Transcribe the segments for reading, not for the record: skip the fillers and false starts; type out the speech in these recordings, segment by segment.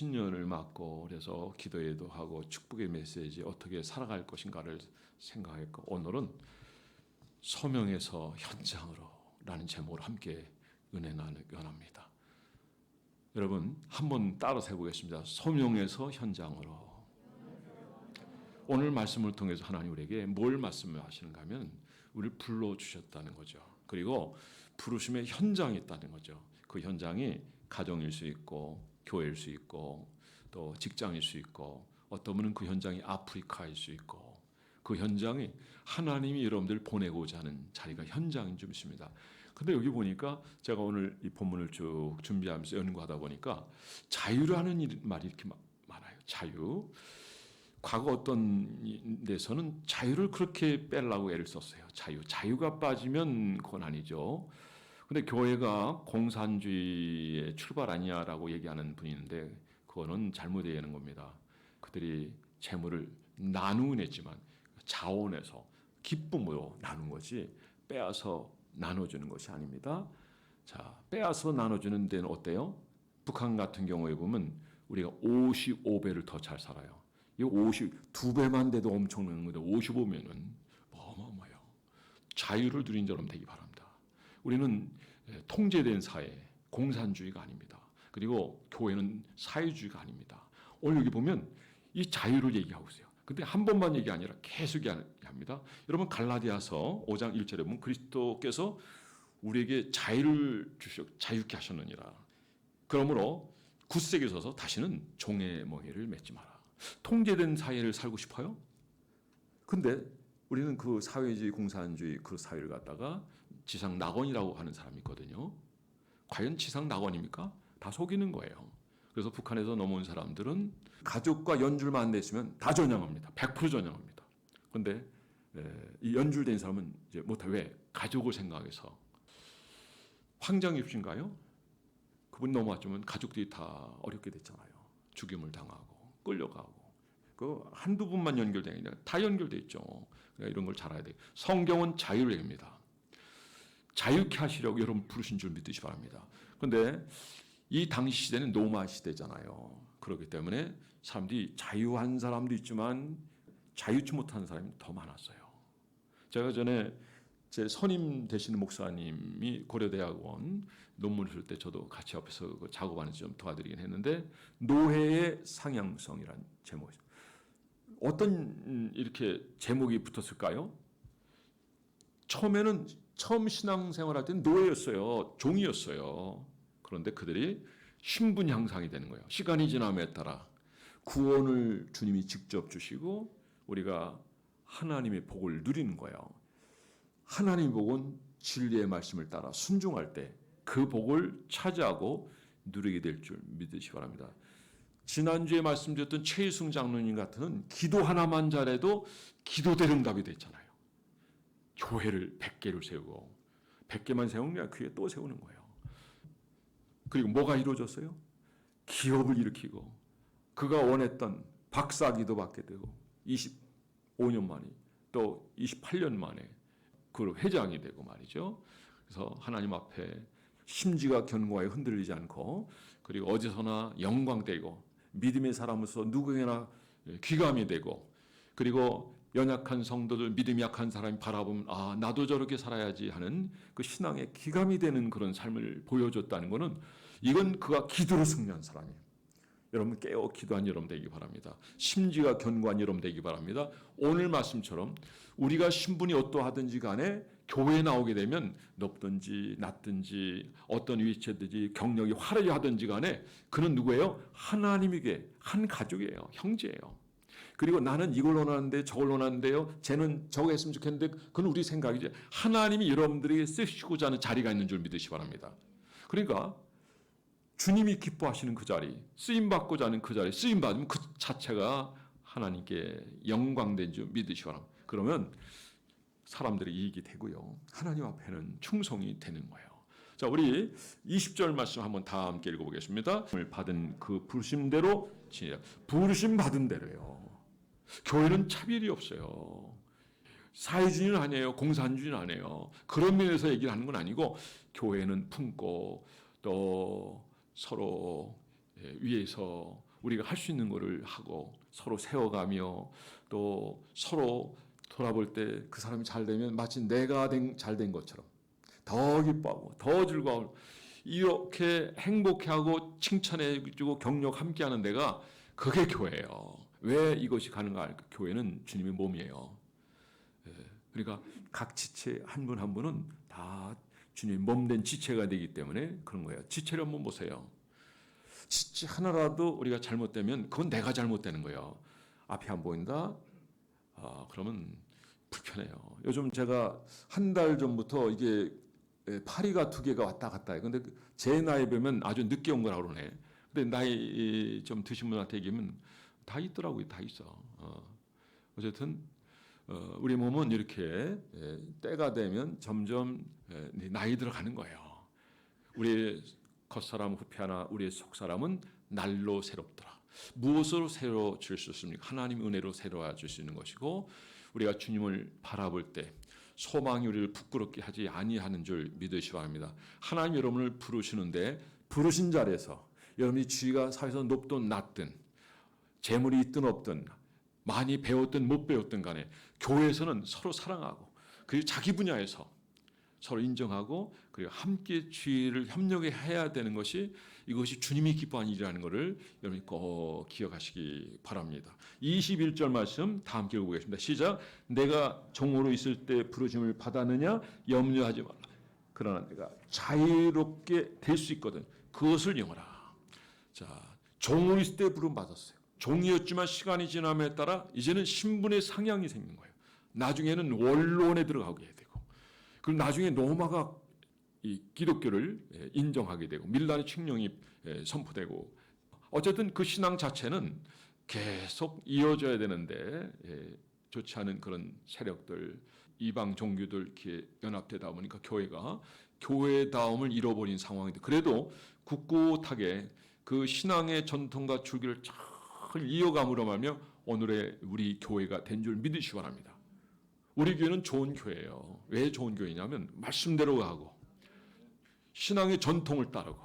신년을 맞고 그래서 기도회도 하고 축복의 메시지 어떻게 살아갈 것인가를 생각했고 오늘은 소명에서 현장으로 라는 제목으로 함께 은혜 나누기 원합니다. 여러분 한번 따라서 해보겠습니다. 소명에서 현장으로. 오늘 말씀을 통해서 하나님 우리에게 뭘 말씀을 하시는가 하면 우리를 불러주셨다는 거죠. 그리고 부르심의 현장이 있다는 거죠. 그 현장이 가정일 수 있고 교회일 수 있고 또 직장일 수 있고 어떤 분은 그 현장이 아프리카일 수 있고 그 현장이 하나님이 여러분들 보내고자 하는 자리가 현장인 줄 믿습니다. 근데 여기 보니까 제가 오늘 이 본문을 쭉 준비하면서 연구하다 보니까 자유라는 말이 이렇게 많아요. 자유. 과거 어떤 데서는 자유를 그렇게 빼려고 애를 썼어요. 자유가 빠지면 고난이죠. 근데 교회가 공산주의의 출발 아니냐라고 얘기하는 분이 있는데 그거는 잘못 이해하는 겁니다. 그들이 재물을 나누긴 했지만 자원에서 기쁨으로 나눈 것이 빼앗아 나눠주는 것이 아닙니다. 자, 빼앗아 나눠주는 데는 어때요? 북한 같은 경우에 보면 우리가 55배를 더 잘 살아요. 이 52배만 돼도 엄청난 건데 55면은 어마어마해요. 자유를 누린 자로 되기 바랍니다. 우리는 통제된 사회, 공산주의가 아닙니다. 그리고 교회는 사회주의가 아닙니다. 오늘 여기 보면 이 자유를 얘기하고 있어요. 근데 한 번만 얘기 아니라 계속 얘기합니다. 여러분 갈라디아서 5장 1절에 보면 그리스도께서 우리에게 자유를 자유케 하셨느니라. 그러므로 굳세게 서서 다시는 종의 멍에를 맺지 마라. 통제된 사회를 살고 싶어요? 근데 우리는 그 사회주의, 공산주의 그 사회를 갖다가 지상 낙원이라고 하는 사람이 있거든요. 과연 지상 낙원입니까? 다 속이는 거예요. 그래서 북한에서 넘어온 사람들은 가족과 연줄만 안 됐으면 다 전향합니다. 100% 전향합니다. 그런데 이 연줄된 사람은 이제 못해. 왜? 가족을 생각해서. 황장엽신가요? 그분 넘어왔지만 가족들이 다 어렵게 됐잖아요. 죽임을 당하고 끌려가고 그 한두 분만 연결되는 게 아니라 다 연결돼 있죠. 그러니까 이런 걸 잘 알아야 돼요. 성경은 자유를 얘기합니다. 자유케 하시려고 여러분 부르신 줄 믿으시 바랍니다. 그런데 이 당시 시대는 노마 시대잖아요. 그렇기 때문에 사람들이 자유한 사람도 있지만 자유치 못한 사람이 더 많았어요. 제가 전에 제 선임 되시는 목사님이 고려대학원 논문을 쓸 때 저도 같이 옆에서 작업하는 좀 도와드리긴 했는데 노회의 상향성이라는 제목이 있어요. 어떤 이렇게 제목이 붙었을까요? 처음 신앙생활할 때는 노예였어요. 종이었어요. 그런데 그들이 신분 향상이 되는 거예요. 시간이 지남에 따라 구원을 주님이 직접 주시고 우리가 하나님의 복을 누리는 거예요. 하나님의 복은 진리의 말씀을 따라 순종할 때 그 복을 차지하고 누리게 될 줄 믿으시기 바랍니다. 지난주에 말씀드렸던 최희승 장로님 같은 기도 하나만 잘해도 기도될 응답이 됐잖아요. 교회를 100개를 세우고 100개만 세우는 게 아니라 그에 또 세우는 거예요. 그리고 뭐가 이루어졌어요? 기업을 일으키고 그가 원했던 박사기도 받게 되고 25년 만에 또 28년 만에 그 회장이 되고 말이죠. 그래서 하나님 앞에 심지가 견고하게 흔들리지 않고 그리고 어디서나 영광되고 믿음의 사람으로서 누구에게나 귀감이 되고 그리고 연약한 성도들 믿음이 약한 사람이 바라보면 아 나도 저렇게 살아야지 하는 그 신앙의 귀감이 되는 그런 삶을 보여줬다는 것은 이건 그가 기도로 승리한 사람이에요. 여러분 깨어 기도한 여러분 되기 바랍니다. 심지가 견고한 여러분 되기 바랍니다. 오늘 말씀처럼 우리가 신분이 어떠하든지 간에 교회에 나오게 되면 높든지 낮든지 어떤 위치든지 경력이 화려하든지 간에 그는 누구예요? 하나님에게 한 가족이에요. 형제예요. 그리고 나는 이걸 원하는데 저걸 원하는데요. 쟤는 저거 했으면 좋겠는데 그건 우리 생각이지. 하나님이 여러분들에게 쓰시고자 하는 자리가 있는 줄 믿으시기 바랍니다. 그러니까 주님이 기뻐하시는 그 자리, 쓰임받고자 하는 그 자리, 쓰임받으면 그 자체가 하나님께 영광된 줄 믿으시기 바랍니다. 그러면 사람들의 이익이 되고요. 하나님 앞에는 충성이 되는 거예요. 자, 우리 20절 말씀 한번 다 함께 읽어보겠습니다. 받은 그 부르심대로 지내라. 부르심 받은 대로요. 교회는 차별이 없어요. 사회주의는 아니에요. 공산주의는 아니에요. 그런 면에서 얘기를 하는 건 아니고 교회는 품고 또 서로 위에서 우리가 할 수 있는 거를 하고 서로 세워가며 또 서로 돌아볼 때 그 사람이 잘 되면 마치 내가 잘 된 것처럼 더 기뻐하고 더 즐거워하고 이렇게 행복해하고 칭찬해주고 격려 함께하는 데가 그게 교회예요. 왜 이것이 가능할까? 교회는 주님의 몸이에요. 그러니까 각 지체 한 분 한 분은 다 주님의 몸된 지체가 되기 때문에 그런 거예요. 지체를 한번 보세요. 지체 하나라도 우리가 잘못되면 그건 내가 잘못되는 거예요. 앞이 안 보인다? 그러면 불편해요. 요즘 제가 한 달 전부터 이게 파리가 2개가 왔다 갔다 해요. 근데 제 나이 보면 아주 늦게 온 거라고 그러네. 근데 나이 좀 드신 분한테 얘기하면 다 있더라고요. 다 있어. 어쨌든 우리 몸은 이렇게 때가 되면 점점 나이 들어가는 거예요. 우리의 겉사람 후패하나 우리의 속사람은 날로 새롭더라. 무엇으로 새로워질 수 있습니까? 하나님 은혜로 새로워질 수 있는 것이고 우리가 주님을 바라볼 때 소망이 우리를 부끄럽게 하지 아니하는 줄 믿으시기 바랍니다. 하나님 여러분을 부르시는데 부르신 자리에서 여러분이 지위가 사회에서 높든 낮든 재물이 있든 없든 많이 배웠든 못 배웠든 간에 교회에서는 서로 사랑하고 그리고 자기 분야에서 서로 인정하고 그리고 함께 주의를 협력해야 되는 것이 이것이 주님이 기뻐하는 일이라는 것을 여러분이 꼭 기억하시기 바랍니다. 21절 말씀 다 함께 읽어보겠습니다. 시작. 내가 종으로 있을 때 부르심을 받았느냐 염려하지 말라. 그러나 내가 자유롭게 될 수 있거든. 그것을 영어라. 자, 종으로 있을 때 부름 받았어요. 종이었지만 시간이 지남에 따라 이제는 신분의 상향이 생긴 거예요. 나중에는 원로원에 들어가게 되고 그리고 나중에 로마가 이 기독교를 인정하게 되고 밀란의 칙령이 선포되고 어쨌든 그 신앙 자체는 계속 이어져야 되는데 좋지 않은 그런 세력들 이방 종교들 이렇게 연합되다 보니까 교회가 교회다움을 잃어버린 상황인데 그래도 굳굳하게 그 신앙의 전통과 줄기를 잘 이어감으로 말며 오늘의 우리 교회가 된 줄 믿으시기 바랍니다. 우리 교회는 좋은 교회예요. 왜 좋은 교회냐면 말씀대로 가고 신앙의 전통을 따르고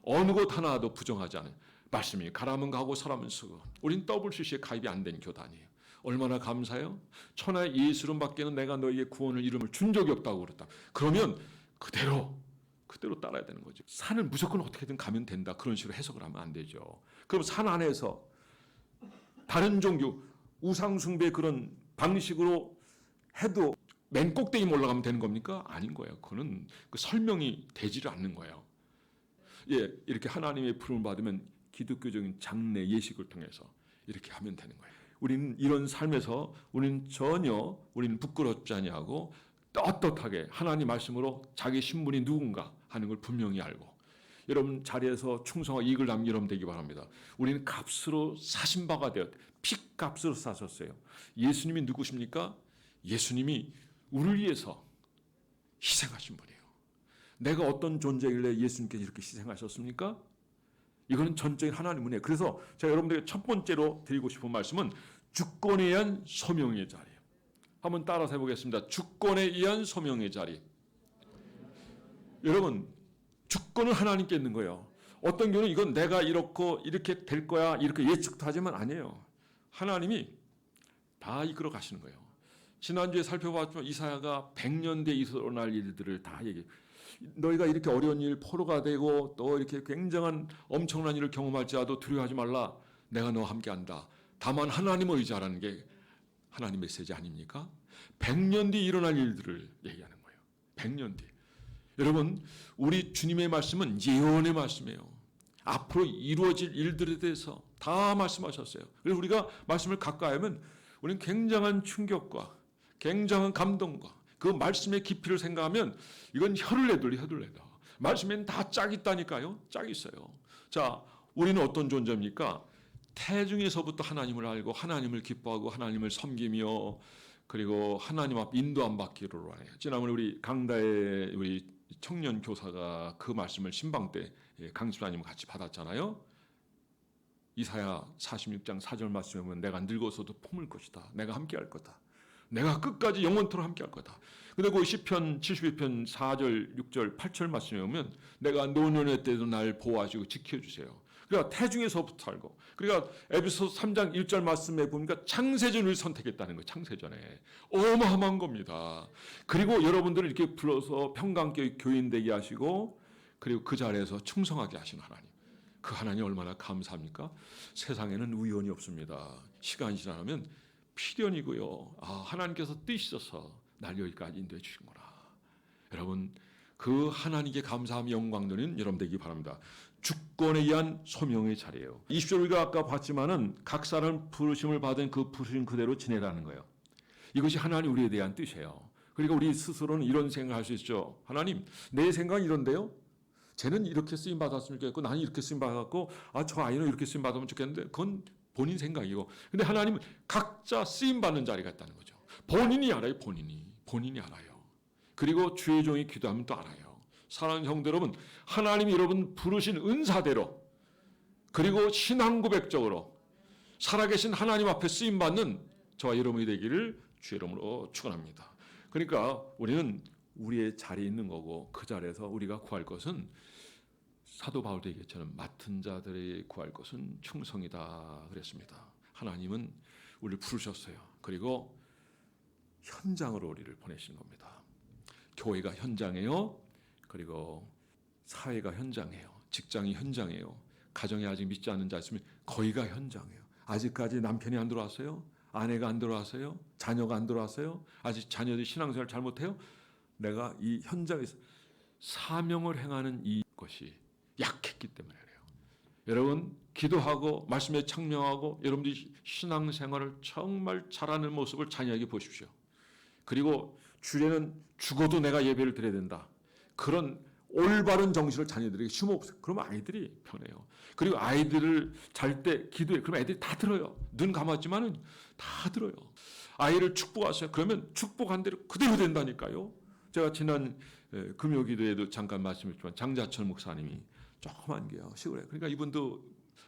어느 것 하나도 부정하지 않아요. 말씀이 가라면 가고 서라면 서고 우린 WCC에 가입이 안 된 교단이에요. 얼마나 감사해요. 천하의 예수름 밖에는 내가 너희의 구원을 이름을 준 적이 없다고 그랬다. 그러면 그대로 따라야 되는 거죠. 산을 무조건 어떻게든 가면 된다. 그런 식으로 해석을 하면 안 되죠. 그럼 산 안에서 다른 종교 우상 숭배 그런 방식으로 해도 맨 꼭대기에 올라가면 되는 겁니까? 아닌 거예요. 그거는 그 설명이 되지를 않는 거예요. 예, 이렇게 하나님의 부름을 받으면 기독교적인 장례 예식을 통해서 이렇게 하면 되는 거예요. 우리는 이런 삶에서 우리는 부끄럽지 아니하고 떳떳하게 하나님 말씀으로 자기 신분이 누군가 하는 걸 분명히 알고 여러분 자리에서 충성과 이익을 남긴 여러분 되기 바랍니다. 우리는 값으로 사신 바가 되었 핏값으로 사셨어요. 예수님이 누구십니까? 예수님이 우리를 위해서 희생하신 분이에요. 내가 어떤 존재이길래 예수님께서 이렇게 희생하셨습니까? 이거는 전적인 하나님 은혜예요. 그래서 제가 여러분들에게 첫 번째로 드리고 싶은 말씀은 주권에 의한 소명의 자리예요. 한번 따라서 해보겠습니다. 주권에 의한 소명의 자리. 여러분 주권은 하나님께 있는 거예요. 어떤 경우는 이건 내가 이렇게 될 거야 이렇게 예측도 하지만 아니에요. 하나님이 다 이끌어 가시는 거예요. 지난주에 살펴봤지만 이사야가 100년 뒤에 일어날 일들을 다 얘기해요. 너희가 이렇게 어려운 일, 포로가 되고 또 이렇게 굉장한 엄청난 일을 경험할지라도 두려워하지 말라. 내가 너와 함께한다. 다만 하나님을 의지하라는 게 하나님 메시지 아닙니까? 100년 뒤에 일어날 일들을 얘기하는 거예요. 100년 뒤. 여러분 우리 주님의 말씀은 예언의 말씀이에요. 앞으로 이루어질 일들에 대해서 다 말씀하셨어요. 그래서 우리가 말씀을 가까이 하면 우리는 굉장한 충격과 굉장한 감동과 그 말씀의 깊이를 생각하면 이건 혀를 내돌려. 말씀에는 다 짝이 있다니까요. 짝이 있어요. 자, 우리는 어떤 존재입니까? 태중에서부터 하나님을 알고 하나님을 기뻐하고 하나님을 섬기며 그리고 하나님 앞 인도함 받기로 하네요. 지난번에 우리 강다의 우리 청년 교사가 그 말씀을 신방 때 강집사님과 같이 받았잖아요. 이사야 46장 4절 말씀에 보면 내가 늙어서도 품을 것이다. 내가 함께할 거다. 내가 끝까지 영원토록 함께할 거다. 근데 그 시편 72편 4절, 6절, 8절 말씀에 보면 내가 노년의 때도 날 보호하시고 지켜주세요. 그러니까 태중에서부터 알고. 그러니까 에베소서 3장 1절 말씀에 보니까 창세전을 선택했다는 거예요. 창세전에. 어마어마한 겁니다. 그리고 여러분들을 이렇게 불러서 평강교회 교인 되게 하시고 그리고 그 자리에서 충성하게 하신 하나님. 그 하나님 얼마나 감사합니까? 세상에는 우연이 없습니다. 시간이 지나면 필연이고요. 하나님께서 뜻이셔서 날 여기까지 인도해 주신구나. 여러분 그 하나님께 감사함 영광 드리는 여러분 되기 바랍니다. 주권에 의한 소명의 자리예요. 20절 우리가 아까 봤지만은 각 사람 부르심을 받은 그 부르심 그대로 지내라는 거예요. 이것이 하나님 우리에 대한 뜻이에요. 그러니까 우리 스스로는 이런 생각할 수 있죠. 하나님 내 생각은 이런데요. 쟤는 이렇게 쓰임 받았으면 좋겠고 나는 이렇게 쓰임 받았고 저 아이는 이렇게 쓰임 받으면 좋겠는데 그건 본인 생각이고. 근데 하나님은 각자 쓰임 받는 자리가 있다는 거죠. 본인이 알아요. 본인이 알아요. 그리고 주의 종이 기도하면 또 알아요. 사랑하는 형제 여러분, 하나님이 여러분 부르신 은사대로 그리고 신앙 고백적으로 살아계신 하나님 앞에 쓰임받는 저와 여러분이 되기를 주의 이름으로 축원합니다. 그러니까 우리는 우리의 자리에 있는 거고 그 자리에서 우리가 구할 것은 사도 바울도 얘기했처럼 맡은 자들이 구할 것은 충성이다 그랬습니다. 하나님은 우리를 부르셨어요. 그리고 현장으로 우리를 보내신 겁니다. 교회가 현장이에요. 그리고 사회가 현장이에요. 직장이 현장이에요. 가정에 아직 믿지 않는 자 있으면 거기가 현장이에요. 아직까지 남편이 안 들어왔어요? 아내가 안 들어왔어요? 자녀가 안 들어왔어요? 아직 자녀들이 신앙생활 잘못해요? 내가 이 현장에서 사명을 행하는 이것이 약했기 때문에 그래요. 여러분 기도하고 말씀에 청명하고 여러분들이 신앙생활을 정말 잘하는 모습을 자녀에게 보십시오. 그리고 주례는 죽어도 내가 예배를 드려야 된다. 그런 올바른 정신을 자녀들에게 심어보세요. 그러면 아이들이 편해요. 그리고 아이들을 잘 때 기도해. 그러면 애들이 다 들어요. 눈 감았지만은 다 들어요. 아이를 축복하세요. 그러면 축복한 대로 그대로 된다니까요. 제가 지난 금요기도에도 잠깐 말씀했지만 장자철 목사님이 조그만 게요. 시골에. 그러니까 이분도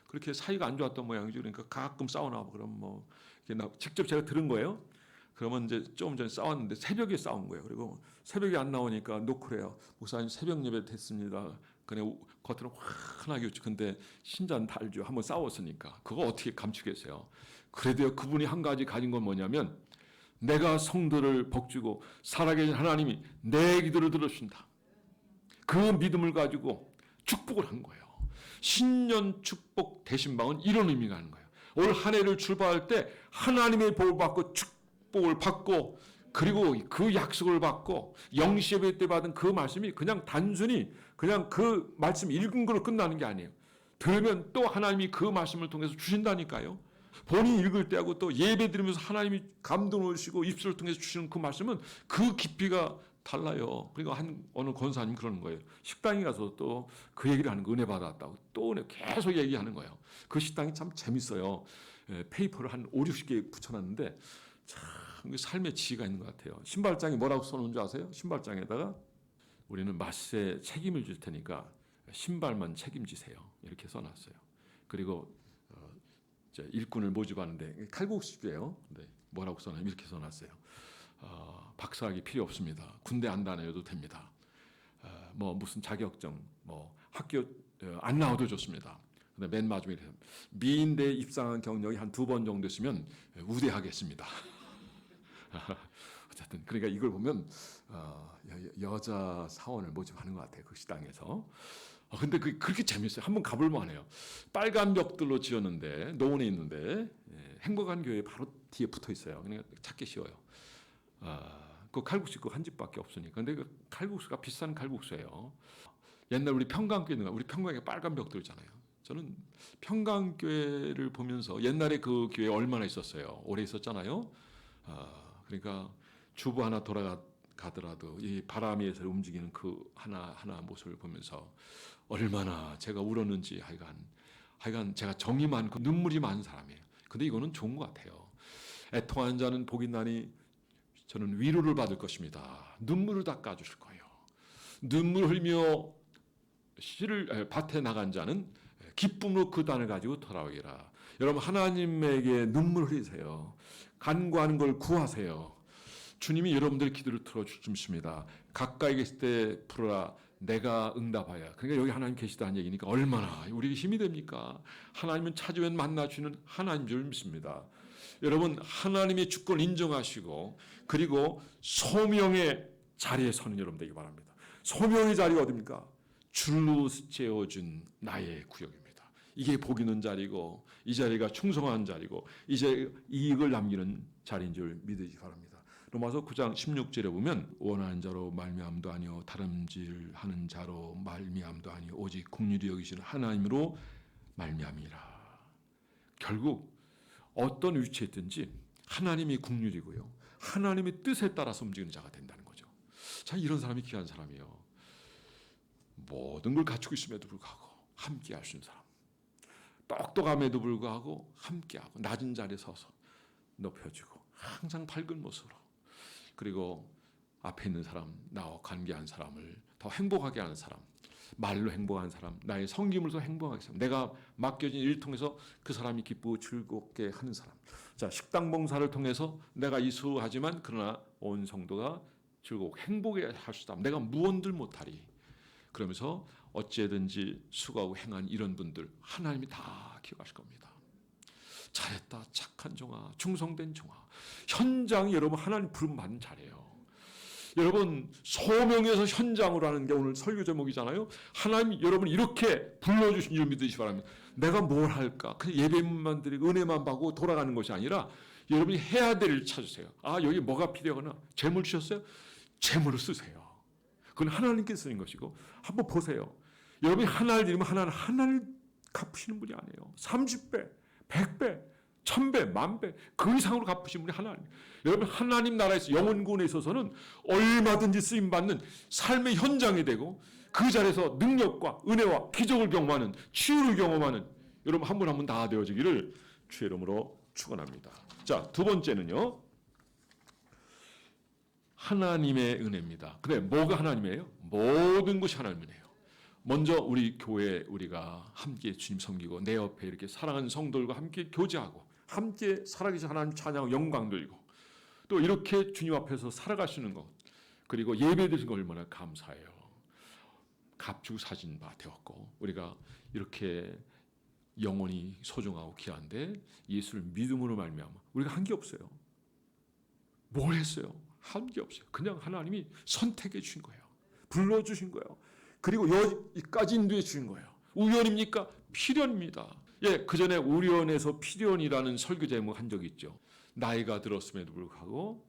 그렇게 사이가 안 좋았던 모양이죠. 그러니까 가끔 싸우나 그럼 뭐 직접 제가 들은 거예요. 그러면 이제 좀 전에 싸웠는데 새벽에 싸운 거예요. 그리고 새벽에 안 나오니까 노크래요. 목사님 새벽 예배 됐습니다. 그냥 겉으로 환하게 웃죠. 근데 심장 달죠. 한번 싸웠으니까. 그거 어떻게 감추겠어요. 그래도요 그분이 한 가지 가진 건 뭐냐면 내가 성도를 복주고 살아계신 하나님이 내 기도를 들으신다. 그 믿음을 가지고 축복을 한 거예요. 신년 축복 대신방은 이런 의미가 있는 거예요. 올 한 해를 출발할 때 하나님의 복을 받고 축복을 받고 그리고 그 약속을 받고 영시예배 때 받은 그 말씀이 그냥 단순히 그냥 그 말씀 읽은 걸로 끝나는 게 아니에요. 들으면 또 하나님이 그 말씀을 통해서 주신다니까요. 본인이 읽을 때하고 또 예배 드리면서 하나님이 감동을 주시고 입술을 통해서 주시는 그 말씀은 그 깊이가 달라요. 그러니까 어느 권사님 그러는 거예요. 식당에 가서 또 그 얘기를 하는 거 은혜 받았다고 또 은혜 계속 얘기하는 거예요. 그 식당이 참 재밌어요. 페이퍼를 한 5, 60개 붙여놨는데 참 삶의 지혜가 있는 것 같아요. 신발장에 뭐라고 써놓은 줄 아세요? 신발장에다가 우리는 맛에 책임을 줄 테니까 신발만 책임지세요. 이렇게 써놨어요. 그리고 일꾼을 모집하는데 칼국수예요. 네, 뭐라고 써놨냐면 이렇게 써놨어요. 박사학위 필요 없습니다. 군대 안 다녀도 됩니다. 뭐 무슨 자격증, 뭐 학교 안 나와도 좋습니다. 근데 맨 마지막에 미인대 입상한 경력이 한 2번 정도 있으면 우대하겠습니다. 어쨌든 그러니까 이걸 보면 여자 사원을 모집하는 것 같아요. 그 식당에서. 근데 그렇게 재밌어요. 한번 가볼 만해요. 빨간 벽들로 지었는데 노원에 있는데 행복한 교회 바로 뒤에 붙어 있어요. 그러니까 찾기 쉬워요. 그 칼국수 그 한 집밖에 없으니까. 근데 그 칼국수가 비싼 칼국수예요. 옛날 우리 평강교회 있는 거, 우리 평강에 빨간 벽들 있잖아요. 저는 평강교회를 보면서 옛날에 그 교회 얼마나 있었어요. 오래 있었잖아요. 그러니까 주부 하나 돌아가더라도 이 바람 위에서 움직이는 그 하나 모습을 보면서 얼마나 제가 울었는지 하여간 제가 정이 많고 눈물이 많은 사람이에요. 근데 이거는 좋은 것 같아요. 애통하는 자는 복이 나니 저는 위로를 받을 것입니다. 눈물을 닦아주실 거예요. 눈물 흘며 밭에 나간 자는 기쁨으로 그 단을 가지고 돌아오리라. 여러분 하나님에게 눈물 흘리세요. 간구하는 걸 구하세요. 주님이 여러분들의 기도를 들어주십니다. 가까이 계실 때 부르라. 내가 응답하여. 그러니까 여기 하나님 계시다는 얘기니까 얼마나 우리에게 힘이 됩니까? 하나님은 찾으면 만나주는 하나님 줄 믿습니다. 여러분, 하나님의 주권을 인정하시고 그리고 소명의 자리에 서는 여러분 되기 바랍니다. 소명의 자리가 어디입니까? 줄로 재어준 나의 구역입니다. 이게 복 있는 자리고 이 자리가 충성한 자리고 이제 이익을 남기는 자리인 줄 믿으시기 바랍니다. 로마서 9장 16절에 보면 원하는 자로 말미암도 아니요 다름질하는 자로 말미암도 아니요 오직 긍휼히 여기시는 하나님으로 말미암이라. 결국 어떤 위치에 있든지 하나님이 긍휼이고요. 하나님의 뜻에 따라서 움직이는 자가 된다는 거죠. 자, 이런 사람이 귀한 사람이에요. 모든 걸 갖추고 있음에도 불구하고 함께 할 수 있는 사람. 똑똑함에도 불구하고 함께하고 낮은 자리에 서서 높여주고 항상 밝은 모습으로 그리고 앞에 있는 사람, 나와 관계한 사람을 더 행복하게 하는 사람, 말로 행복한 사람, 나의 섬김으로서 행복하게 하는 사람, 내가 맡겨진 일을 통해서 그 사람이 기쁘고 즐겁게 하는 사람. 자, 식당 봉사를 통해서 내가 이수하지만 그러나 온 성도가 즐겁고 행복해 할 수 있다. 내가 무언들 못하리. 그러면서 어찌든지 수고하고 행한 이런 분들 하나님이 다 기억하실 겁니다. 잘했다, 착한 종아, 충성된 종아. 현장이 여러분 하나님 부름 받는 자리예요. 여러분 소명에서 현장으로 하는 게 오늘 설교 제목이잖아요. 하나님 여러분 이렇게 불러주신 줄 믿으시기 바랍니다. 내가 뭘 할까? 그냥 예배만 드리고 은혜만 받고 돌아가는 것이 아니라 여러분이 해야 될 일을 찾으세요. 아, 여기 뭐가 필요하거나 재물 주셨어요? 재물을 쓰세요. 그건 하나님께 쓰는 것이고 한번 보세요. 여러분이 하나를 드리면 하나를 갚으시는 분이 아니에요. 30배, 100배, 1000배, 10,000배 그 이상으로 갚으신 분이 하나님. 여러분 하나님 나라에서 영혼군에 있어서는 얼마든지 쓰임받는 삶의 현장이 되고 그 자리에서 능력과 은혜와 기적을 경험하는 치유를 경험하는 여러분 한 분 한 분 다 되어지기를 주의 이름으로 축원합니다. 자, 두 번째는요. 하나님의 은혜입니다. 근데 뭐가 하나님이에요? 모든 것이 하나님의 은혜예요. 먼저 우리 교회 우리가 함께 주님 섬기고 내 옆에 이렇게 사랑하는 성도들과 함께 교제하고 함께 살아계신 하나님 찬양하고 영광 돌리고 또 이렇게 주님 앞에서 살아가시는 것 그리고 예배 드리는 거 얼마나 감사해요. 값주고 사진 바 되었고 우리가 이렇게 영혼이 소중하고 귀한데 예수를 믿음으로 말미암아 우리가 한 게 없어요. 뭘 했어요? 한 게 없어요. 그냥 하나님이 선택해 주신 거예요. 불러주신 거예요. 그리고 여기까지 인도해 주신 거예요. 우연입니까? 필연입니다. 예, 그 전에 우연에서 필연이라는 설교 제목 한 적이 있죠. 나이가 들었음에도 불구하고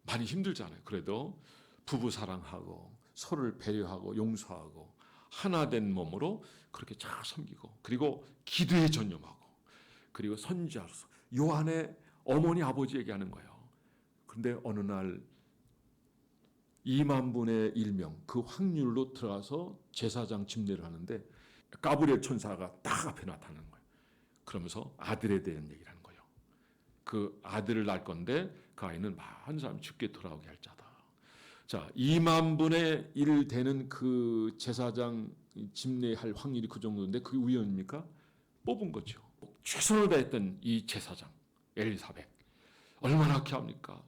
많이 힘들잖아요. 그래도 부부 사랑하고 서로를 배려하고 용서하고 하나 된 몸으로 그렇게 잘 섬기고 그리고 기도에 전념하고 그리고 선지자로서 요한의 어머니 아버지에게 하는 거예요. 그런데 어느 날 2만 분의 1명 그 확률로 들어가서 제사장 집례를 하는데 가브리엘 천사가 딱 앞에 나타나는 거예요. 그러면서 아들에 대한 얘기를 하는 거예요. 그 아들을 낳을 건데 그 아이는 많은 사람 죽게 돌아오게 할 자다. 자, 2만 분의 1 되는 그 제사장 집례할 확률이 그 정도인데 그게 우연입니까? 뽑은 거죠. 최선을 다했던 이 제사장 엘리사벳 얼마나 귀합니까?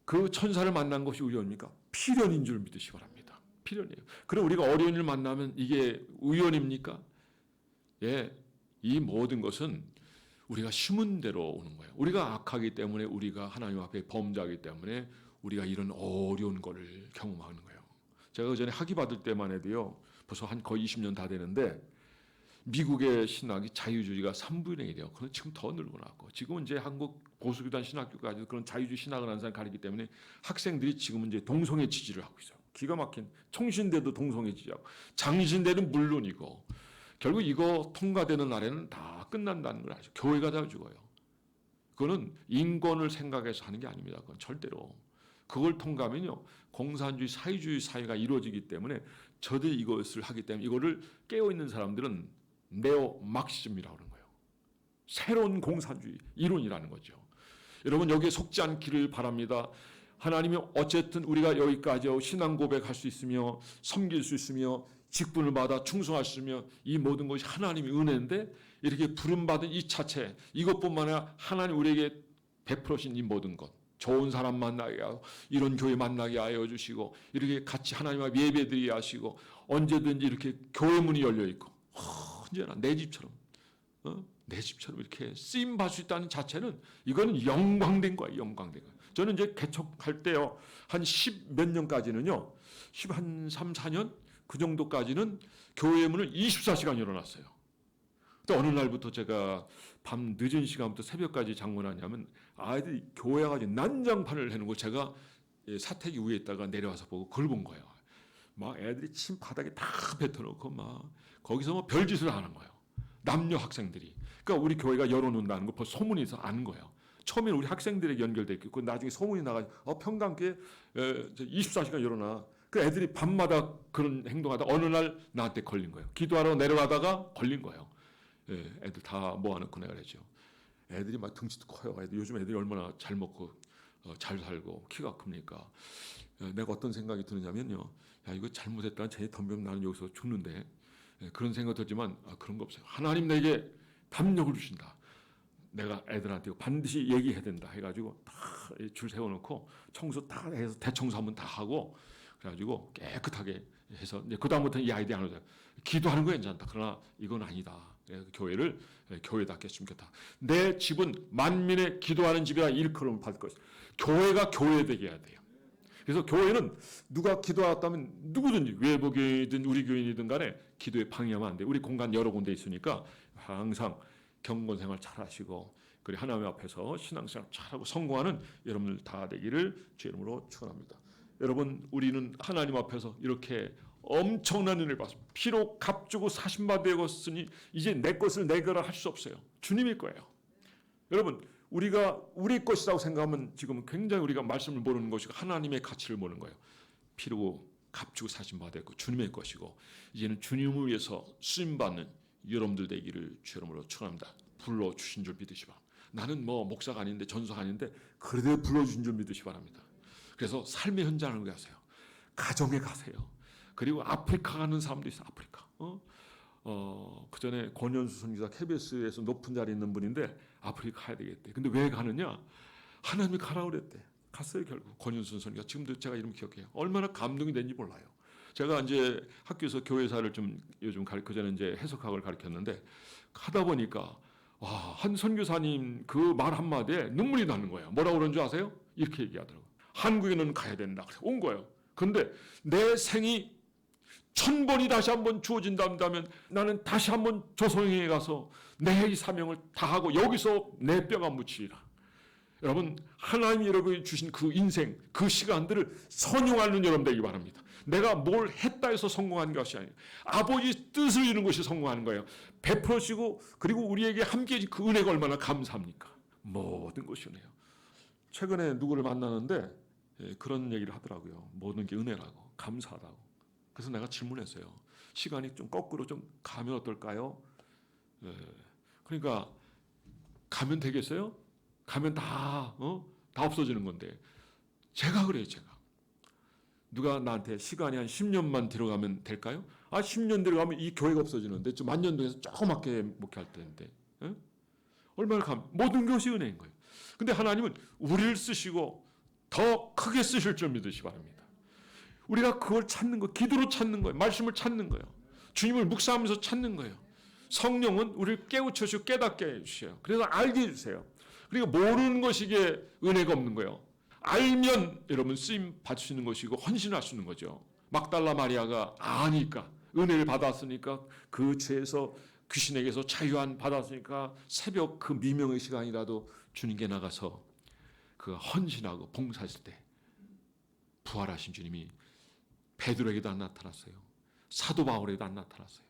그 천사를 만난 것이 우연입니까? 필연인 줄 믿으시기 바랍니다. 필연이에요. 그럼 우리가 어려운 일 만나면 이게 우연입니까? 예, 이 모든 것은 우리가 심은 대로 오는 거예요. 우리가 악하기 때문에 우리가 하나님 앞에 범죄하기 때문에 우리가 이런 어려운 거를 경험하는 거예요. 제가 그 전에 학위 받을 때만 해도요. 벌써 한 거의 20년 다 되는데 미국의 신학이 자유주의가 3분의 1이에요. 그건 지금 더 늘어나고 지금은 이제 한국 보수교단 신학교까지 그런 자유주의 신학을 하는 사람 가리기 때문에 학생들이 지금은 이제 동성애 지지를 하고 있어요. 기가 막힌 총신대도 동성애 지지하고 장신대는 물론이고 결국 이거 통과되는 날에는 다 끝난다는 걸 아시죠. 교회가 다 죽어요. 그거는 인권을 생각해서 하는 게 아닙니다. 그건 절대로. 그걸 통과하면요. 공산주의, 사회주의 사회가 이루어지기 때문에 저들이 이것을 하기 때문에 이거를 깨어있는 사람들은 네오 막시즘이라고 하는 거예요. 새로운 공산주의 이론이라는 거죠. 여러분 여기에 속지 않기를 바랍니다. 하나님이 어쨌든 우리가 여기까지 신앙 고백할 수 있으며 섬길 수 있으며 직분을 받아 충성할 수 있으며 이 모든 것이 하나님의 은혜인데 이렇게 부름받은 이 자체 이것뿐만 아니라 하나님 우리에게 베풀으신 이 모든 것 좋은 사람 만나게 하고 이런 교회 만나게 하여 주시고 이렇게 같이 하나님 앞에 예배드리게 하시고 언제든지 이렇게 교회 문이 열려 있고 언제나 내 집처럼 내 집처럼 이렇게 쓰임 받을 수 있다는 자체는 이거는 영광된 거예요. 영광된 거예요. 저는 이제 개척할 때요 한 10 몇 년까지는요 10한 3, 4년 그 정도까지는 교회 문을 24시간 열어놨어요. 또 어느 날부터 제가 밤 늦은 시간부터 새벽까지 장문하냐면 아이들이 교회 가서 난장판을 해놓은 거 제가 사택이 위에 있다가 내려와서 보고 그걸 본 거예요. 막 애들이 침 바닥에 다 뱉어놓고 막 거기서 뭐 별짓을 하는 거예요. 남녀 학생들이. 그러니까 우리 교회가 열어놓는다는 거 벌써 소문이 있어 아는 거예요. 처음에는 우리 학생들에게 연결돼 있고 나중에 소문이 나가지고 평강교회 24시간 열어놔. 그 애들이 밤마다 그런 행동하다 어느 날 나한테 걸린 거예요. 기도하러 내려가다가 걸린 거예요. 애들 다 모아놓고 내가 그랬죠. 애들이 막 등치도 커요. 요즘 애들이 얼마나 잘 먹고 잘 살고 키가 큽니까? 내가 어떤 생각이 드느냐면요. 야 이거 잘못했다는 쟤 덤비면 나는 여기서 죽는데 그런 생각 들지만 그런 거 없어요. 하나님 내게 담력을 주신다. 내가 애들한테 반드시 얘기해야 된다 해가지고 다 줄 세워놓고 청소 다 해서 대청소 한번 다 하고 그래가지고 깨끗하게 해서 이제 그 다음부터는 이 아이들이 안 오죠. 기도하는 거 괜찮다. 그러나 이건 아니다. 교회를 교회답게 했으면 좋겠다. 내 집은 만민의 기도하는 집이라 일컬음을 받을 것이다. 교회가 교회되게 해야 돼요. 그래서 교회는 누가 기도하다면 누구든지 외부교인이든 우리 교인이든 간에 기도에 방해하면 안 돼요. 우리 공간 여러 군데 있으니까 항상 경건생활 잘하시고 그리고 하나님 앞에서 신앙생활 잘하고 성공하는 여러분들 다 되기를 주 이름으로 축원합니다. 여러분 우리는 하나님 앞에서 이렇게 엄청난 은혜를 받습니다. 피로 값주고 사신바 되었으니 이제 내 것을 내 거라 할 수 없어요. 주님일 거예요. 여러분 우리가 우리 것이라고 생각하면 지금 굉장히 우리가 말씀을 모르는 것이고 하나님의 가치를 모르는 거예요. 피로 값주고 사신바 되었고 주님의 것이고 이제는 주님을 위해서 쓰임받는 여러분들 되기를 주 이름으로 축원합니다. 불러주신 줄 믿으시 바랍니다. 나는 뭐 목사가 아닌데 전사가 아닌데 그래도 불러주신 줄 믿으시 바랍니다. 그래서 삶의 현장을 가세요. 가정에 가세요. 그리고 아프리카 가는 사람도 있어요. 아프리카. 그 전에 권현수 선교사 KBS에서 높은 자리에 있는 분인데 아프리카 가야 되겠대. 근데 왜 가느냐? 하나님이 가라 그랬대. 갔어요 결국. 권현수 선교사. 지금도 제가 이름 기억해요. 얼마나 감동이 된지 몰라요. 제가 이제 학교에서 교회사를 좀 요즘 그 전에 이제 해석학을 가르쳤는데 하다 보니까 한 선교사님 그 말 한마디에 눈물이 나는 거예요. 뭐라고 그런 줄 아세요? 이렇게 얘기하더라고요. 한국에는 가야 된다. 그래서 온 거예요. 근데 내 생이 1000번이 다시 한번 주어진다면 나는 다시 한번 조선에 가서 내 이 사명을 다하고 여기서 내 뼈가 묻히리라. 여러분 하나님이 여러분이 주신 그 인생 그 시간들을 선용하는 여러분 되기 바랍니다. 내가 뭘 했다 해서 성공한 것이 아니에요. 아버지 뜻을 이루는 것이 성공하는 거예요. 베풀어주시고 그리고 우리에게 함께 해준 그 은혜가 얼마나 감사합니까? 모든 것이 은혜요. 최근에 누구를 만나는데 그런 얘기를 하더라고요. 모든 게 은혜라고 감사하다고. 그래서 내가 질문했어요. 시간이 좀 거꾸로 좀 가면 어떨까요? 그러니까 가면 되겠어요? 가면 다 없어지는 건데 제가 그래요. 제가 누가 나한테 시간이 한 10년만 들어가면 될까요? 10년 들어가면 이 교회가 없어지는데 저 만년동에서 조그맣게 목회할 때인데 얼마나 모든 것이 은혜인 거예요. 근데 하나님은 우리를 쓰시고 더 크게 쓰실 줄 믿으시 바랍니다. 우리가 그걸 찾는 거, 기도로 찾는 거예요. 말씀을 찾는 거예요. 주님을 묵상하면서 찾는 거예요. 성령은 우리를 깨우쳐주시고 깨닫게 해주세요. 그래서 알게 해주세요. 그리고 모르는 것이 이게 은혜가 없는 거예요. 알면 여러분 쓰임 받을 수 있는 것이고 헌신할 수 있는 거죠. 막달라 마리아가 아니까 은혜를 받았으니까 그 죄에서 귀신에게서 자유한 받았으니까 새벽 그 미명의 시간이라도 주님께 나가서 그 헌신하고 봉사했을 때 부활하신 주님이 베드로에게도 안 나타났어요. 사도 바울에게도 안 나타났어요.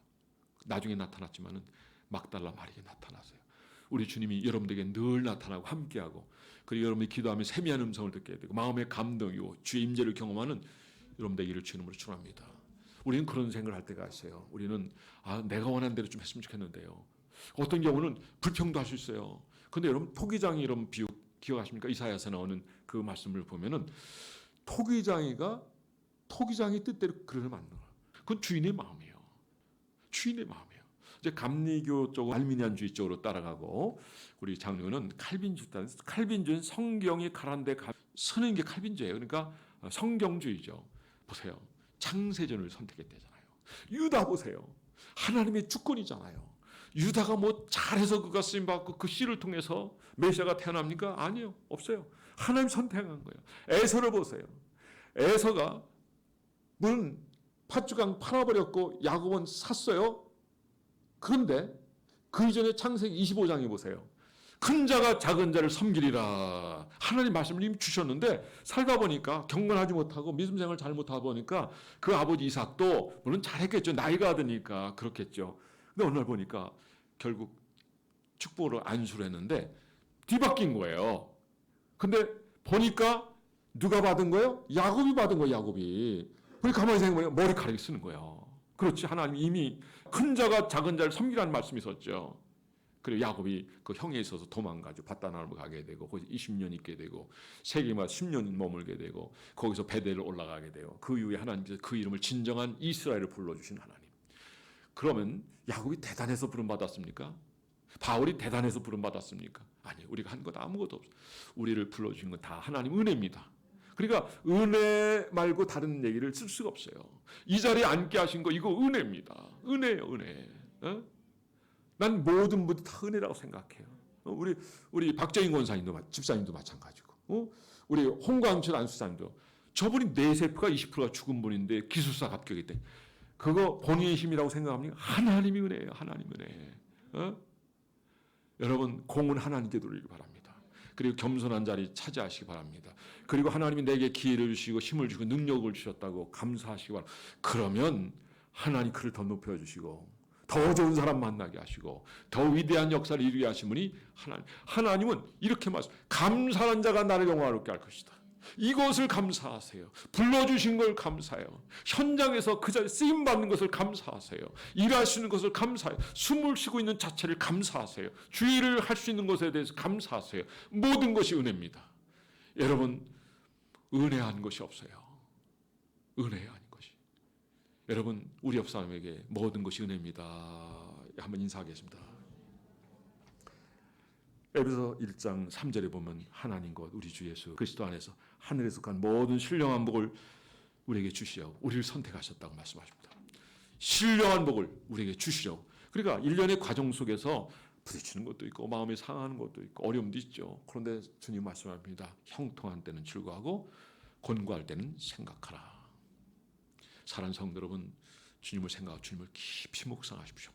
나중에 나타났지만은 막달라 마리아에게 나타났어요. 우리 주님이 여러분들에게 늘 나타나고 함께하고 그리고 여러분이 기도하면 세미한 음성을 듣게 되고 마음의 감동이고 주의 임재를 경험하는 여러분 되기를 주님으로 축원합니다. 우리는 그런 생각을 할 때가 있어요. 우리는 내가 원하는 대로 좀 했으면 좋겠는데요. 어떤 경우는 불평도 할 수 있어요. 그런데 여러분 토기장이 이런 비유 기억하십니까? 이사야서 나오는 그 말씀을 보면은 토기장이 뜻대로 그러면 안 돼요. 그건 주인의 마음이에요. 주인의 마음이에요. 이제 감리교 쪽, 알미니안주의 쪽으로 따라가고 우리 장로는 칼빈주의. 칼빈주의는 성경이 가라앉아 서는 게 칼빈주예요. 그러니까 성경주의죠. 보세요. 창세전을 선택했대잖아요. 유다 보세요. 하나님의 주권이잖아요. 유다가 뭐 잘해서 그가 쓰임 받고 그 씨를 통해서 메시아가 태어납니까? 아니요. 없어요. 하나님 선택한 거예요. 에서를 보세요. 에서가 물론 팥주강 팔아버렸고 야곱은 샀어요. 그런데 그 이전에 창세기 25장에 보세요. 큰 자가 작은 자를 섬기리라. 하나님 말씀을 이미 주셨는데 살다 보니까 경건하지 못하고 믿음 생활을 잘못하다 보니까 그 아버지 이삭도 물론 잘했겠죠. 나이가 드니까 그렇겠죠. 근데 어느 날 보니까 결국 축복으로 안수를 했는데 뒤바뀐 거예요. 근데 보니까 누가 받은 거예요? 야곱이 받은 거예요. 야곱이. 그러니까 가만히 생각해보면 머리카락이 쓰는 거예요. 그렇지. 하나님 이미 큰 자가 작은 자를 섬기라는 말씀이 있었죠. 그리고 야곱이 그 형에 있어서 도망가죠. 바다나로 가게 되고 거기서 20년 있게 되고 세계마다 10년 머물게 되고 거기서 베델을 올라가게 돼요. 그 이후에 하나님께서 그 이름을 진정한 이스라엘을 불러주신 하나님. 그러면 야곱이 대단해서 부름받았습니까? 바울이 대단해서 부름받았습니까? 아니요. 우리가 한 것 아무것도 없어요. 우리를 불러주신 건 다 하나님 은혜입니다. 그러니까 은혜 말고 다른 얘기를 쓸 수가 없어요. 이 자리에 앉게 하신 거 이거 은혜입니다. 은혜예요. 은혜. 어? 난 모든 분들 다 은혜라고 생각해요. 우리 박정인 권사님도 집사님도 마찬가지고, 우리 홍광철 안수사님도 저분이 뇌세포가 20%가 죽은 분인데 기술사 합격이 때 그거 본인의 힘이라고 생각합니까? 하나님이 은혜예요. 하나님 은혜. 여러분 공은 하나님께 돌리기 바랍니다. 그리고 겸손한 자리 차지하시기 바랍니다. 그리고 하나님이 내게 기회를 주시고 힘을 주시고 능력을 주셨다고 감사하시기 바랍니다. 그러면 하나님 그를 더 높여주시고 더 좋은 사람 만나게 하시고 더 위대한 역사를 이루게 하신 분이 하나님. 하나님은 이렇게 말씀. 감사한 자가 나를 영화롭게 할 것이다. 이것을 감사하세요. 불러주신 걸 감사해요. 현장에서 그 자리에 쓰임받는 것을 감사하세요. 일하시는 것을 감사해요. 숨을 쉬고 있는 자체를 감사하세요. 주의를 할 수 있는 것에 대해서 감사하세요. 모든 것이 은혜입니다. 여러분 은혜한 것이 없어요. 은혜한 것이. 여러분 우리 옆 사람에게 모든 것이 은혜입니다. 한번 인사하겠습니다. 에베소 1장 3절에 보면 하나님 곧 우리 주 예수 그리스도 안에서 하늘에 속한 모든 신령한 복을 우리에게 주시려고 우리를 선택하셨다고 말씀하십니다. 신령한 복을 우리에게 주시려고. 그러니까 일련의 과정 속에서 부딪히는 것도 있고 마음이 상하는 것도 있고 어려움도 있죠. 그런데 주님 말씀합니다. 형통한 때는 즐거워하고 곤고할 때는 생각하라. 사랑하는 성도 여러분, 주님을 생각하고 주님을 깊이 묵상하십시오.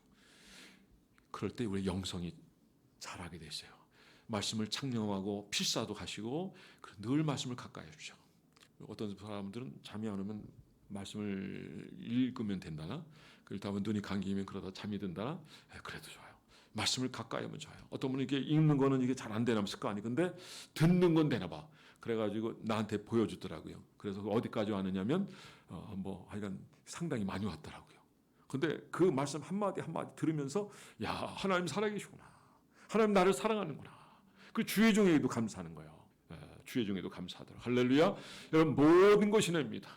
그럴 때 우리 영성이 자라게 되세요. 말씀을 창념하고 필사도 하시고 늘 말씀을 가까이 하십시오. 어떤 사람들은 잠이 안 오면 말씀을 읽으면 된다나 그렇다 하면 눈이 감기면 그러다 잠이 든다나 그래도 좋아요. 말씀을 가까이 하면 좋아요. 어떤 분은 이게 읽는 거는 이게 잘 안 되나 습관이 근데 듣는 건 되나 봐. 그래가지고 나한테 보여주더라고요. 그래서 어디까지 왔느냐면 하여간 상당히 많이 왔더라고요. 근데 그 말씀 한마디 한마디 들으면서 야 하나님 살아계시구나. 하나님 나를 사랑하는구나. 그 주의 종에게도 감사하는 거예요. 주의 종에도 감사하더라. 할렐루야. 여러분 모든 것이 은혜입니다.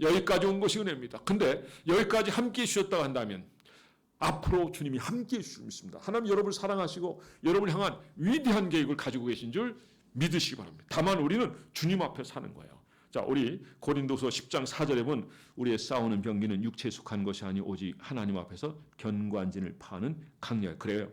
여기까지 온 것이 은혜입니다. 근데 여기까지 함께해 주셨다고 한다면 앞으로 주님이 함께해 주실 믿습니다. 하나님 여러분을 사랑하시고 여러분을 향한 위대한 계획을 가지고 계신 줄 믿으시기 바랍니다. 다만 우리는 주님 앞에 사는 거예요. 자, 우리 고린도서 10장 4절에 보면 우리의 싸우는 병기는 육체에 속한 것이 아니 오직 하나님 앞에서 견고한진을 파는 강력. 그래요.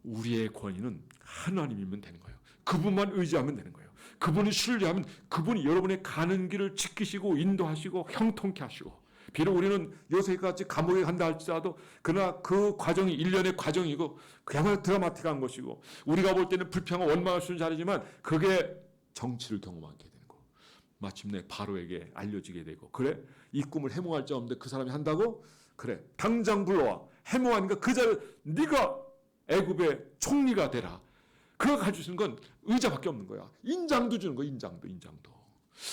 우리의 권위는 하나님이면 되는 거예요. 그분만 의지하면 되는 거예요. 그분을 신뢰하면 그분이 여러분의 가는 길을 지키시고 인도하시고 형통케 하시고 비록 우리는 요새같이 감옥에 간다 할지라도 그러나 그 과정이 일련의 과정이고 그야말로 드라마틱한 것이고 우리가 볼 때는 불평하고 원망할 수 있는 자리지만 그게 정치를 경험하게 되는 거. 마침내 바로에게 알려지게 되고 그래? 이 꿈을 해몽할 자 없는데 그 사람이 한다고? 그래. 당장 불러와. 해몽하니까 그 자를 네가 애굽의 총리가 되라. 그거 가지고 주는 건 의자밖에 없는 거야. 인장도 주는 거야. 인장도.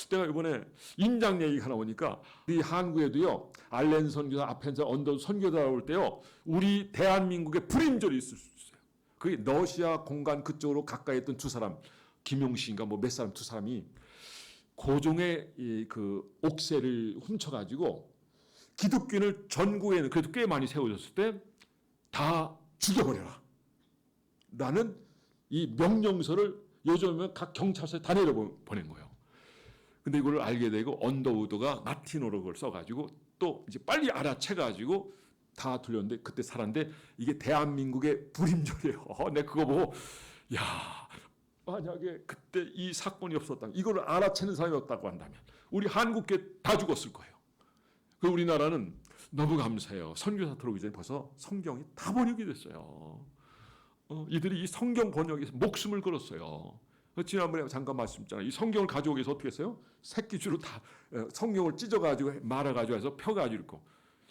내가 이번에 인장 얘기가 나오니까 우리 한국에도요. 알렌 선교사, 아펜사 언더 선교사 올 때요. 우리 대한민국의 불임절이 있을 수 있어요. 그게 러시아 공간 그쪽으로 가까이 있던 두 사람 김용식인가 뭐 몇 사람 두 사람이 고종의 그 옥새를 훔쳐가지고 기독교인을 전국에는 그래도 꽤 많이 세워졌을 때 다 죽여버려라. 라는 이 명령서를 요즘에 각 경찰서에 다 내려보낸 거예요. 근데 이걸 알게 되고 언더우드가 라틴어로 그걸 써가지고 또 이제 빨리 알아채가지고 다 돌렸는데 그때 살았는데 이게 대한민국의 불임절이에요. 내가 그거 보고 야, 만약에 그때 이 사건이 없었다면 이걸 알아채는 사람이 없다고 한다면 우리 한국계 다 죽었을 거예요. 그 우리나라는 너무 감사해요. 선교사 들어오기 전에 벌써 성경이 다 번역이 됐어요. 이들이 이 성경 번역에서 목숨을 걸었어요. 지난번에 잠깐 말씀드렸잖아요. 이 성경을 가져오기 위해서 어떻게 했어요? 새끼줄로 다 성경을 찢어가지고 말아가지고 해서 펴가지고 읽고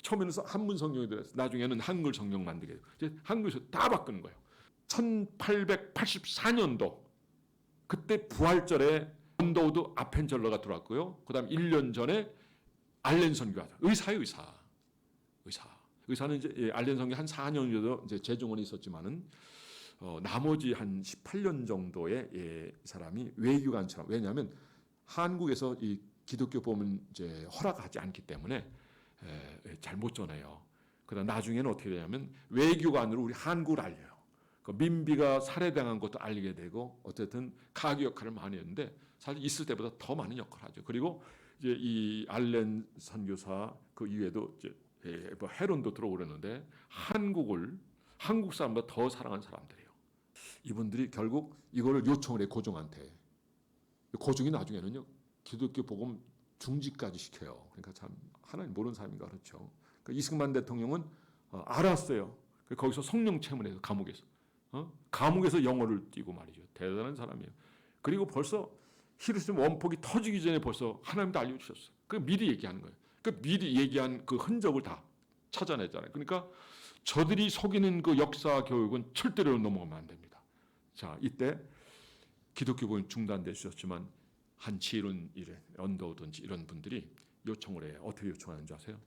처음에는 한문 성경이 들어있어요. 나중에는 한글 성경 만들게 돼요. 이제 한글에서 다 바꾸는 거예요. 1884년도 그때 부활절에 언더우드 아펜젤러가 들어왔고요. 그 다음 1년 전에 알렌 선교하자. 의사예요, 의사는 이제 알렌 선교 한 4년 정도 이제 재정원이 있었지만은 나머지 한 18년 정도의 사람이 외교관처럼, 왜냐하면 한국에서 이 기독교 보면 이제 허락하지 않기 때문에 잘 못 전해요. 그다음 나중에는 어떻게 되냐면 외교관으로 우리 한국을 알려요. 그 민비가 살해당한 것도 알리게 되고 어쨌든 가교 역할을 많이 했는데 사실 있을 때보다 더 많은 역할을 하죠. 그리고 이제 이 알렌 선교사 그 이외에도 이제 뭐 헤론도 들어오려는데 한국 사람보다 더 사랑하는 사람들이에요. 이분들이 결국 이거를 요청을 해 고종한테. 고종이 나중에는요 기독교 복음 중지까지 시켜요. 그러니까 참 하나님 모르는 사람인가 그렇죠. 그러니까 이승만 대통령은 알았어요. 거기서 성령 체문해서 감옥에서 영어를 띄고 말이죠. 대단한 사람이에요. 그리고 벌써 히로시마 원폭이 터지기 전에 벌써 하나님도 알려주셨어요. 그 미리 얘기하는 거예요. 그 미리 얘기한 그 흔적을 다 찾아냈잖아요. 그러니까 저들이 속이는 그 역사 교육은 절대로 넘어가면 안 됩니다. 자, 이때 기독교 보임 중단되셨지만 한 지혜로운 언더우든지 이런 분들이 요청을 해요. 어떻게 요청하는지 아세요?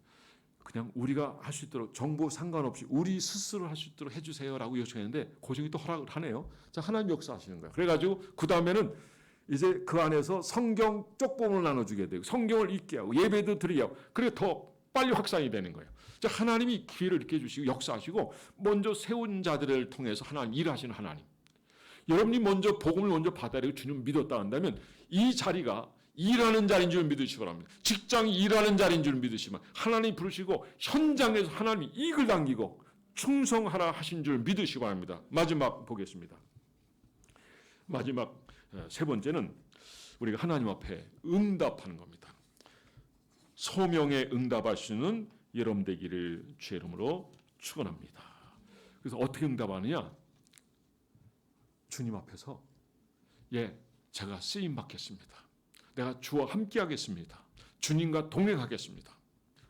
그냥 우리가 할 수 있도록 정보 상관없이 우리 스스로 할 수 있도록 해주세요라고 요청했는데 고종이 또 허락을 하네요. 자, 하나님 역사하시는 거예요. 그래가지고 그 다음에는 이제 그 안에서 성경 쪽봉을 나눠주게 되고 성경을 읽게 하고 예배도 드리게 하고 그리고 더 빨리 확산이 되는 거예요. 자, 하나님이 기회를 이렇게 해주시고 역사하시고 먼저 세운 자들을 통해서 하나님 일하시는 하나님. 여러분이 먼저 복음을 먼저 받아들이고 주님 믿었다 한다면 이 자리가 일하는 자리인 줄 믿으시기 바랍니다. 직장이 일하는 자리인 줄 믿으시면 하나님이 부르시고 현장에서 하나님이 이익을 당기고 충성하라 하신 줄 믿으시기 바랍니다. 마지막 보겠습니다. 마지막 세 번째는 우리가 하나님 앞에 응답하는 겁니다. 소명에 응답할 수 있는 여러분 되기를 주의 이름으로 축원합니다. 그래서 어떻게 응답하느냐? 주님 앞에서 제가 쓰임 받겠습니다. 내가 주와 함께 하겠습니다. 주님과 동행하겠습니다.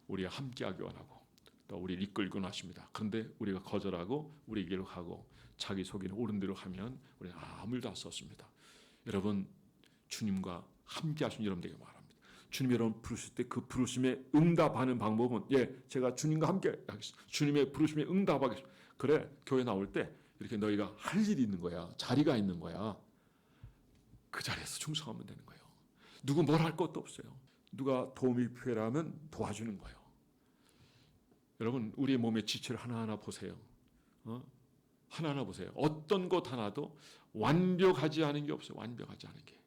우리가 함께 하기 원하고 또 우리를 이끌곤 하십니다. 그런데 우리가 거절하고 우리 길로 가고 자기 속이는 옳은 대로 하면 우리는 아무 일도 할 수 없습니다. 여러분 주님과 함께 하신 여러분들에게 말합니다. 주님 여러분 부르실 때 그 부르심에 응답하는 방법은 제가 주님과 함께 하겠습니다. 주님의 부르심에 응답하겠습니다. 그래 교회 나올 때 이렇게 너희가 할 일이 있는 거야. 자리가 있는 거야. 그 자리에서 충성하면 되는 거예요. 누구 뭘 할 것도 없어요. 누가 도움이 필요하면 도와주는 거예요. 여러분 우리의 몸의 지체를 하나하나 보세요. 하나하나 보세요. 어떤 것 하나도 완벽하지 않은 게 없어요. 완벽하지 않은 게.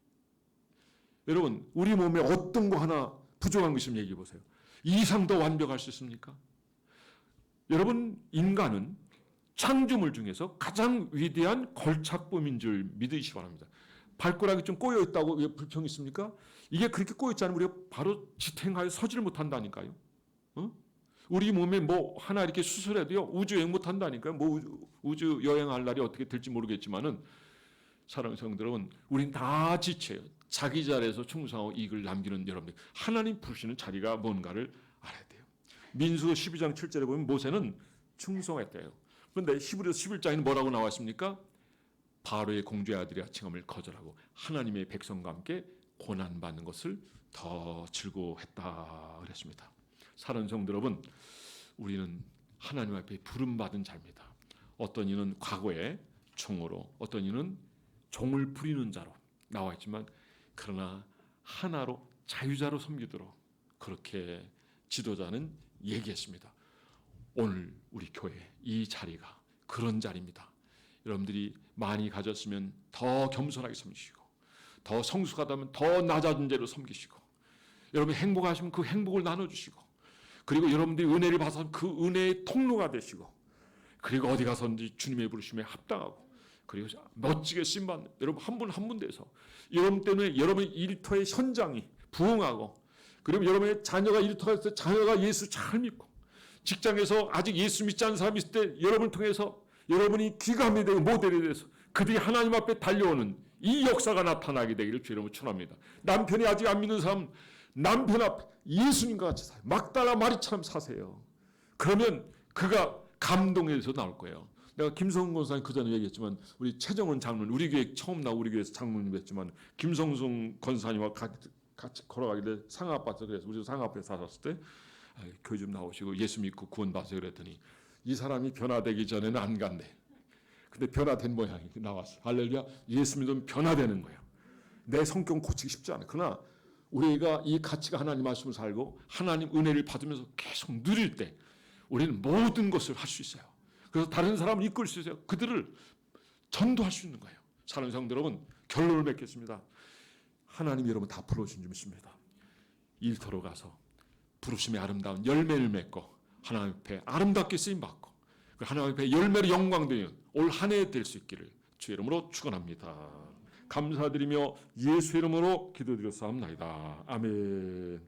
여러분 우리 몸에 어떤 거 하나 부족한 거 있으면 얘기해 보세요. 이 이상 더 완벽할 수 있습니까? 여러분 인간은 창조물 중에서 가장 위대한 걸작품인 줄 믿으시기 바랍니다. 발가락이 좀 꼬여 있다고 불평이 있습니까? 이게 그렇게 꼬여 있지 않으면 우리가 바로 지탱하여 서지를 못한다니까요. 우리 몸에 뭐 하나 이렇게 수술해도요 우주 여행 못한다니까요. 뭐 우주 여행할 날이 어떻게 될지 모르겠지만은 사랑하는 성도들은 우린 다 지체예요. 자기 자리에서 충성하고 이익을 남기는 여러분들. 하나님 부르시는 자리가 뭔가를 알아야 돼요. 민수기 12장 7절에 보면 모세는 충성했대요. 그런데 히브리서 11장에는 뭐라고 나와 있습니까? 바로의 공주의 아들이 칭함을 거절하고 하나님의 백성과 함께 고난받는 것을 더 즐거워했다 그랬습니다. 사랑하는 성도 여러분, 우리는 하나님 앞에 부름받은 자입니다. 어떤 이는 과거에 종으로, 어떤 이는 종을 부리는 자로 나와 있지만 그러나 하나로 자유자로 섬기도록 그렇게 지도자는 얘기했습니다. 오늘 우리 교회 이 자리가 그런 자리입니다. 여러분들이 많이 가졌으면 더 겸손하게 섬기시고 더 성숙하다면 더 낮아진 죄로 섬기시고, 여러분이 행복하시면 그 행복을 나눠주시고, 그리고 여러분들이 은혜를 받아서 그 은혜의 통로가 되시고, 그리고 어디 가서든지 주님의 부르심에 합당하고, 그리고 멋지게 쓰임받는 여러분 한 분 한 분 돼서 여러분 때문에 여러분의 일터의 현장이 부흥하고, 그리고 여러분의 자녀가 일터가 있을 때 자녀가 예수 잘 믿고, 직장에서 아직 예수 믿지 않는 사람이 있을 때 여러분을 통해서 여러분이 귀감이 되고 모델이 돼서 그들이 하나님 앞에 달려오는 이 역사가 나타나게 되기를 주 이름으로 축원합니다. 남편이 아직 안 믿는 사람 남편 앞에 예수님과 같이 사요. 막달라 마리처럼 사세요. 그러면 그가 감동에서 나올 거예요. 내가 김성훈 권사님 그 전에 얘기했지만, 우리 최정은 장로님, 우리 교회 처음 나 우리 교회에서 장로님 했지만, 김성순 권사님과 같이 걸어가길래 상하아파트, 그래서 우리도 상하아파트에 살았을 때 교회 좀 나오시고 예수 믿고 구원 받으세요 그랬더니 이 사람이 변화되기 전에는 안 간대. 근데 변화된 모양이 나왔어. 할렐루야. 예수 믿으면 변화되는 거예요. 내 성격은 고치기 쉽지 않아. 그러나 우리가 이 가치가 하나님 말씀을 살고 하나님 은혜를 받으면서 계속 누릴 때 우리는 모든 것을 할 수 있어요. 그래서 다른 사람을 이끌 수 있어요. 그들을 전도할 수 있는 거예요. 사랑하는 성도 여러분, 결론을 맺겠습니다. 하나님이 여러분 다 불러주신 줄 믿습니다. 일터로 가서 부르심의 아름다운 열매를 맺고 하나님 앞에 아름답게 쓰임받고 하나님 앞에 열매로 영광되는 올 한 해 될 수 있기를 주의 이름으로 축원합니다. 감사드리며 예수 이름으로 기도드렸사옵나이다. 아멘.